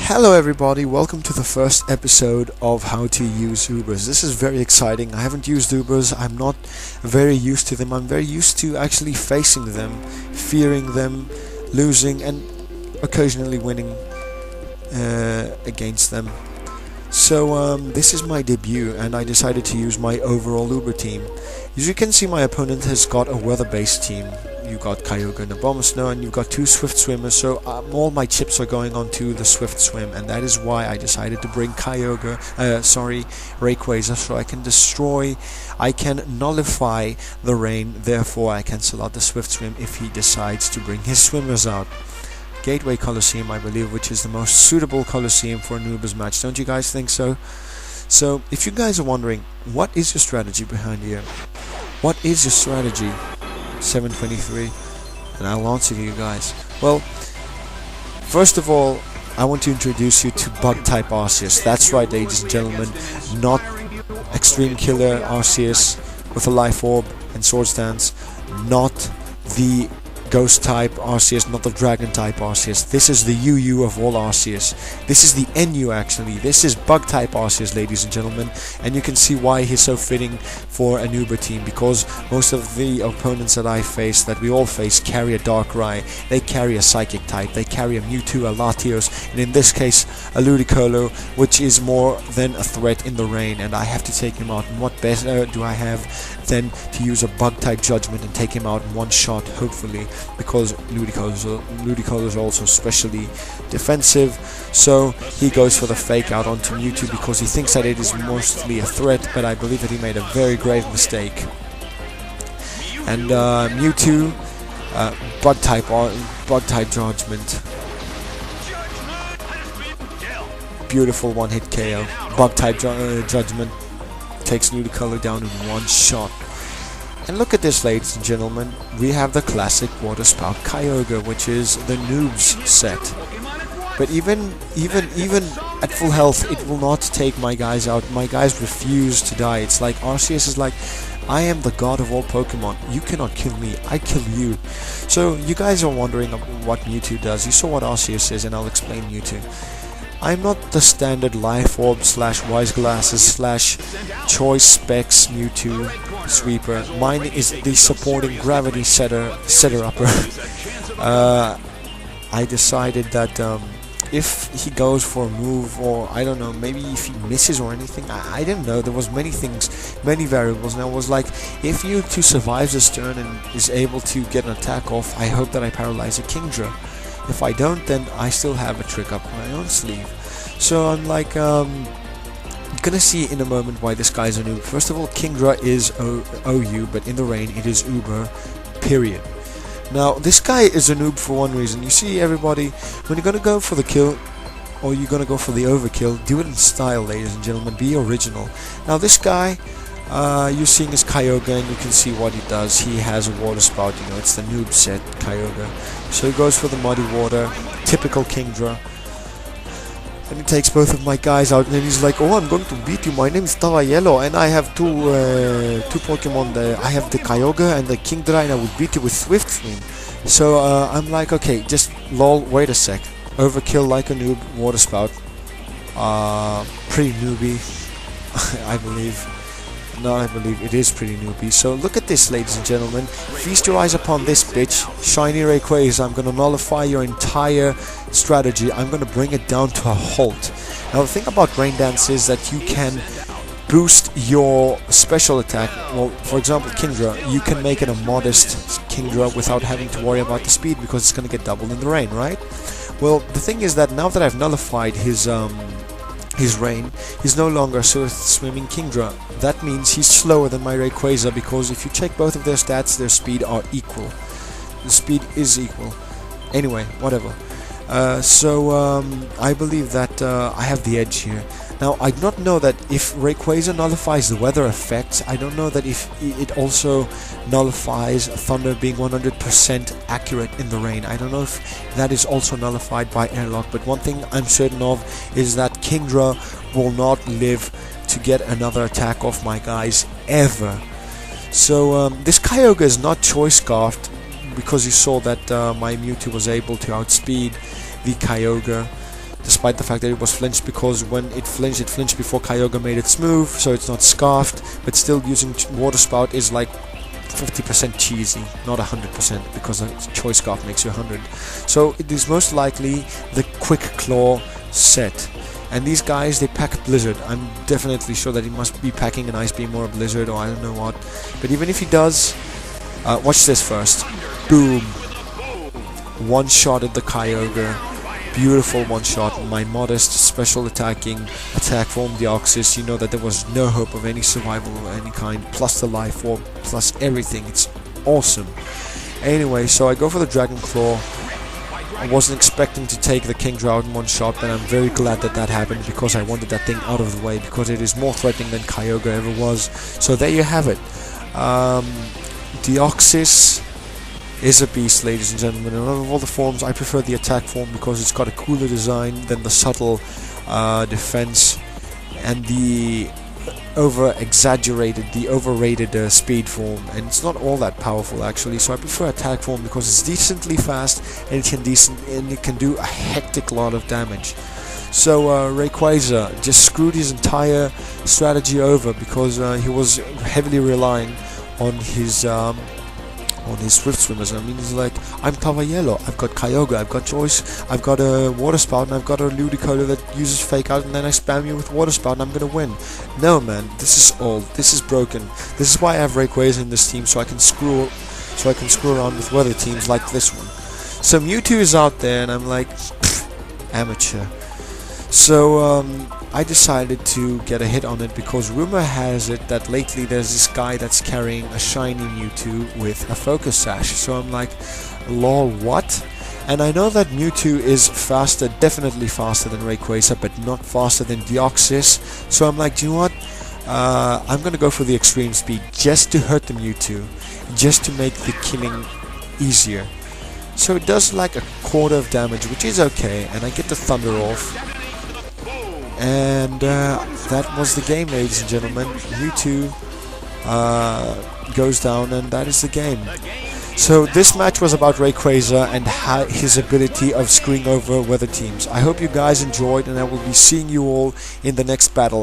Hello everybody, welcome to the first episode of how to use Ubers. This is very exciting. I haven't used Ubers, I'm not very used to them. I'm very used to actually facing them, fearing them, losing and occasionally winning against them. So this is my debut and I decided to use my overall Uber team. As you can see, my opponent has got a weather-based team. You've got Kyogre and Abomasnow, and you've got two Swift Swimmers, so all my chips are going onto the Swift Swim, and that is why I decided to bring Rayquaza, so I can destroy, I can nullify the rain, therefore I cancel out the Swift Swim if he decides to bring his swimmers out. Gateway Colosseum, I believe, which is the most suitable Colosseum for an Ubers match, don't you guys think so? So, if you guys are wondering, what is your strategy behind here? What is your strategy? 723, and I'll answer to you guys. Well, first of all, I want to introduce you to bug type Arceus. That's right, ladies and gentlemen, not Extreme Killer Arceus with a Life Orb and Sword Stance, not the Ghost type Arceus, not the Dragon type Arceus. This is the UU of all Arceus. This is the NU actually. This is bug type Arceus, ladies and gentlemen, and you can see why he's so fitting for an Uber team, because most of the opponents that I face, that we all face, carry a Darkrai, they carry a Psychic type, they carry a Mewtwo, a Latios, and in this case a Ludicolo, which is more than a threat in the rain, and I have to take him out. And what better do I have than to use a bug type Judgment and take him out in one shot, hopefully, because Ludicolo is also specially defensive, so he goes for the fake out onto Mewtwo because he thinks that it is mostly a threat, but I believe that he made a very grave mistake. And Mewtwo, bug type Judgment, beautiful one hit KO. Bug type Judgment takes Ludicolo down in one shot. And look at this, ladies and gentlemen, we have the classic Water Spout Kyogre, which is the noobs set. But even at full health, it will not take my guys out. My guys refuse to die. It's like Arceus is like, I am the god of all Pokemon. You cannot kill me, I kill you. So you guys are wondering what Mewtwo does. You saw what Arceus is, and I'll explain Mewtwo. I'm not the standard Life Orb / Wise Glasses / Choice Specs Mewtwo sweeper. Mine is the supporting gravity setter-upper. I decided that if he goes for a move, or I don't know, maybe if he misses or anything, I didn't know. There was many things, many variables, and I was like, if Mewtwo survives this turn and is able to get an attack off, I hope that I paralyze a Kingdra. If I don't, then I still have a trick up my own sleeve. So I'm like, you're gonna see in a moment why this guy's a noob. First of all, Kingdra is OU, but in the rain it is Uber, period. Now, this guy is a noob for one reason. You see, everybody, when you're gonna go for the kill, or you're gonna go for the overkill, do it in style, ladies and gentlemen, be original. Now, this guy, you're seeing his Kyogre, and you can see what he does. He has a Water Spout, you know, it's the noob set Kyogre. So he goes for the Muddy Water, typical Kingdra. And he takes both of my guys out, and then he's like, oh, I'm going to beat you, my name is Tara Yellow, and I have two Pokemon there. I have the Kyogre and the Kingdra, and I will beat you with Swift Swim. So I'm like, okay, just lol, wait a sec. Overkill like a noob, Water Spout. Pretty newbie, I believe. No, I believe it is pretty newbie. So look at this, ladies and gentlemen. Feast your eyes upon this bitch, Shiny Rayquaza. I'm gonna nullify your entire strategy. I'm gonna bring it down to a halt. Now the thing about Rain Dance is that you can boost your special attack. Well, for example, Kingdra, you can make it a modest Kingdra without having to worry about the speed, because it's gonna get doubled in the rain, right? Well, the thing is that now that I've nullified his rain, he's no longer a Swift Swimming Kingdra. That means he's slower than my Rayquaza, because if you check both of their stats, their speed are equal. The speed is equal. Anyway, whatever. I believe that I have the edge here. Now, I do not know that if Rayquaza nullifies the weather effects, I don't know that if it also nullifies Thunder being 100% accurate in the rain. I don't know if that is also nullified by Airlock, but one thing I'm certain of is that Kingdra will not live to get another attack off my guys ever. So this Kyogre is not choice scarfed, because you saw that my Mewtwo was able to outspeed the Kyogre. despite the fact that it was flinched, because when it flinched before Kyogre made its move, so it's not scarfed, but still using Water Spout is like 50% cheesy, not 100%, because a Choice Scarf makes you 100. So it is most likely the Quick Claw set. And these guys, they pack Blizzard. I'm definitely sure that he must be packing an Ice Beam or a Blizzard or I don't know what. But even if he does, watch this first. Boom. One shot at the Kyogre. Beautiful one shot. My modest special attacking attack form Deoxys. You know that there was no hope of any survival of any kind. Plus the life orb, plus everything. It's awesome. Anyway, so I go for the Dragon Claw. I wasn't expecting to take the King Drought in one shot, but I'm very glad that that happened, because I wanted that thing out of the way, because it is more threatening than Kyogre ever was. So there you have it. Deoxys is a beast, ladies and gentlemen. And out of all the forms, I prefer the attack form because it's got a cooler design than the subtle defense and the overrated speed form, and it's not all that powerful actually. So I prefer attack form because it's decently fast and it can do a hectic lot of damage. So Rayquaza just screwed his entire strategy over because he was heavily relying on his Swift Swimmers. I mean, he's like, I'm cover yellow, I've got Kyogre, I've got Choice, I've got a Water Spout, and I've got a Ludicolo that uses Fake Out, and then I spam you with Water Spout and I'm gonna win. No man, this is old, this is broken. This is why I have Rayquaza in this team, so I can screw around with weather teams like this one. So Mewtwo is out there and I'm like, amateur. So I decided to get a hit on it because rumor has it that lately there's this guy that's carrying a shiny Mewtwo with a Focus Sash. So I'm like, lol, what? And I know that Mewtwo is faster, definitely faster than Rayquaza, but not faster than Deoxys. So I'm like, do you know what? I'm gonna go for the extreme speed just to hurt the Mewtwo, just to make the killing easier. So it does like a quarter of damage, which is okay, and I get the Thunder off. And that was the game, ladies and gentlemen. Mewtwo goes down, and that is the game. So this match was about Rayquaza and his ability of screwing over weather teams. I hope you guys enjoyed, and I will be seeing you all in the next battle.